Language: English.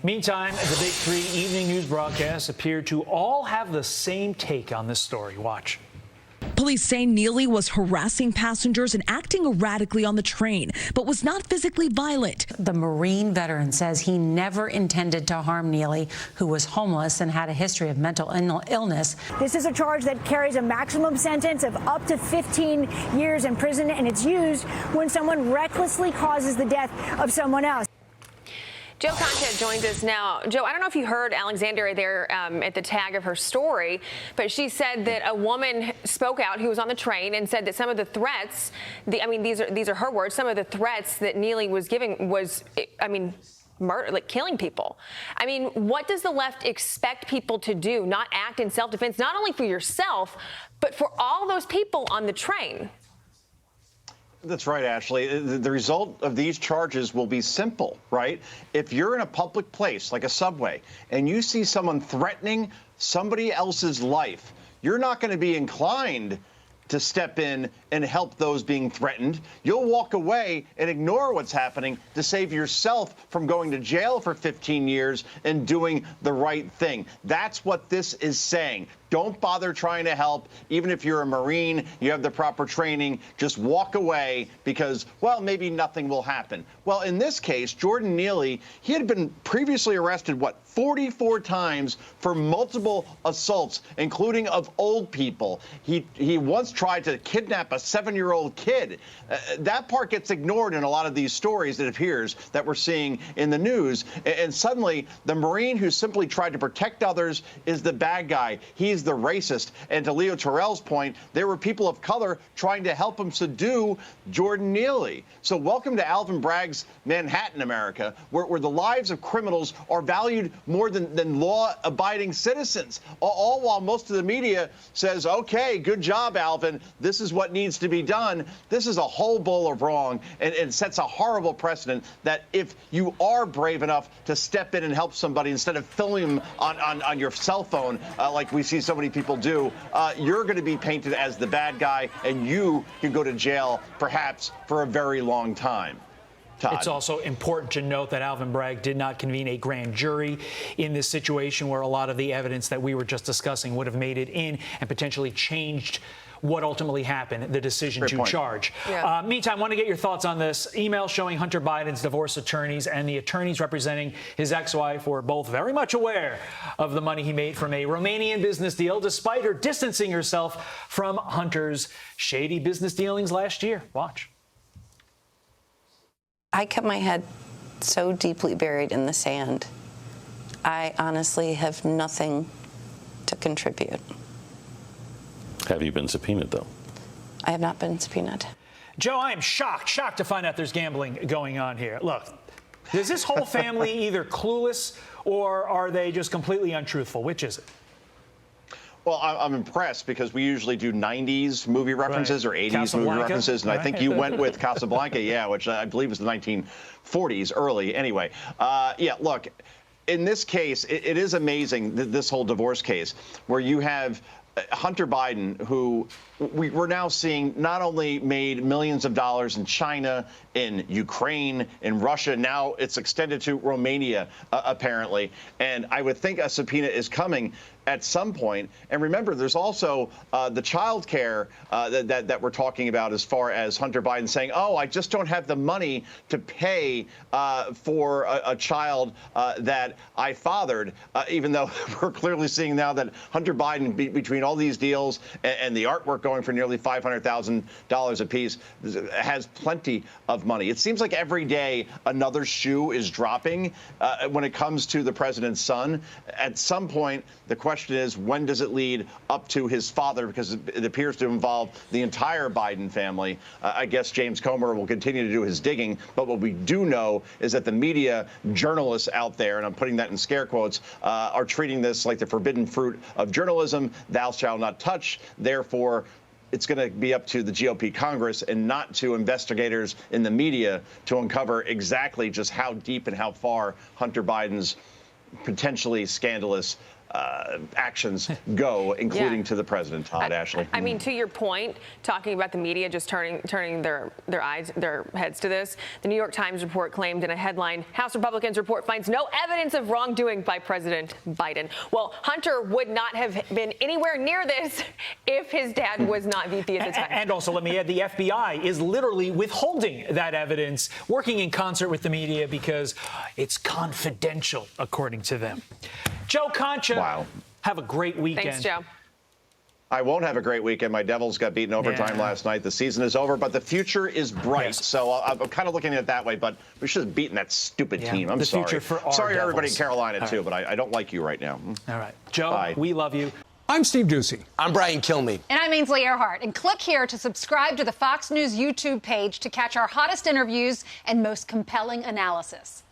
Meantime, the big three evening news broadcasts appear to all have the same take on this story. Watch. Police say Neely was harassing passengers and acting erratically on the train, but was not physically violent. The Marine veteran says he never intended to harm Neely, who was homeless and had a history of mental illness. This is a charge that carries a maximum sentence of up to 15 years in prison, and it's used when someone recklessly causes the death of someone else. Joe Concha joins us now. Joe, I don't know if you heard Alexandria there at the tag of her story, but she said that a woman spoke out who was on the train and said that some of the threats, these are her words, some of the threats that Neely was giving was, murder, like killing people. I mean, what does the left expect people to do? Not act in self-defense, not only for yourself, but for all those people on the train? That's right, Ashley. The result of these charges will be simple, right? If you're in a public place like a subway and you see someone threatening somebody else's life, you're not going to be inclined to step in and help those being threatened. You'll walk away and ignore what's happening to save yourself from going to jail for 15 years and doing the right thing. That's what this is saying. Don't bother trying to help. Even if you're a Marine, you have the proper training, just walk away because, well, maybe nothing will happen. Well, in this case, Jordan Neely, he had been previously arrested, 44 times for multiple assaults, including of old people. He once tried to kidnap a 7-year-old kid. That part gets ignored in a lot of these stories, it appears, that we're seeing in the news. And suddenly, the Marine who simply tried to protect others is the bad guy. He's the racist. And to Leo Terrell's point, there were people of color trying to help him subdue Jordan Neely. So welcome to Alvin Bragg's Manhattan America, where the lives of criminals are valued more than law-abiding citizens, all while most of the media says, okay, good job, Alvin. This is what needs to be done. This is a whole bowl of wrong and sets a horrible precedent that if you are brave enough to step in and help somebody instead of filming them on your cell phone, like we see so many people do, you're going to be painted as the bad guy, and you can go to jail perhaps for a very long time. Todd. It's also important to note that Alvin Bragg did not convene a grand jury in this situation where a lot of the evidence that we were just discussing would have made it in and potentially changed what ultimately happened, the decision to charge. Yeah. Meantime, I want to get your thoughts on this. Email showing Hunter Biden's divorce attorneys and the attorneys representing his ex-wife were both very much aware of the money he made from a Romanian business deal, despite her distancing herself from Hunter's shady business dealings last year. Watch. I kept my head so deeply buried in the sand. I honestly have nothing to contribute. Have you been subpoenaed, though? I have not been subpoenaed. Joe, I am shocked to find out there's gambling going on here. Look, is this whole family either clueless or are they just completely untruthful? Which is it? Well, I'm impressed because we usually do 90s movie references or 80s movie references, and I think you went with Casablanca, yeah, which I believe was the 1940s, early. Anyway, yeah, look, in this case, it is amazing, this whole divorce case, where you have Hunter Biden, who we're now seeing not only made millions of dollars in China, in Ukraine, in Russia, now it's extended to Romania, apparently. And I would think a subpoena is coming at some point. And remember, there's also the child care that we're talking about as far as Hunter Biden saying, oh, I just don't have the money to pay for a child that I fathered, even though we're clearly seeing now that Hunter Biden, between all these deals and the artwork going for nearly $500,000 apiece, has plenty of money. It seems like every day another shoe is dropping when it comes to the president's son. At some point, the question is, when does it lead up to his father? Because it appears to involve the entire Biden family. I guess James Comer will continue to do his digging. But what we do know is that the media journalists out there, and I'm putting that in scare quotes, are treating this like the forbidden fruit of journalism. Thou shalt not touch. Therefore, it's going to be up to the GOP Congress and not to investigators in the media to uncover exactly just how deep and how far Hunter Biden's potentially scandalous actions go, including to the president, Todd, Ashley. I mean, to your point, talking about the media just turning their heads to this, the New York Times report claimed in a headline, House Republicans report finds no evidence of wrongdoing by President Biden. Well, Hunter would not have been anywhere near this if his dad was not VP at the time. And also, let me add, the FBI is literally withholding that evidence, working in concert with the media because it's confidential, according to them. Joe Concha, wow. Have a great weekend. Thanks, Joe. I won't have a great weekend. My Devils got beaten overtime last night. The season is over, but the future is bright. Yes. So I'm kind of looking at it that way, but we should have beaten that stupid team. I'm the sorry. future for our sorry to everybody in Devils. Carolina, too, but I don't like you right now. All right. Joe, Bye. we love you. I'm Steve Ducey. I'm Brian Kilmeade. And I'm Ainsley Earhart. And click here to subscribe to the Fox News YouTube page to catch our hottest interviews and most compelling analysis.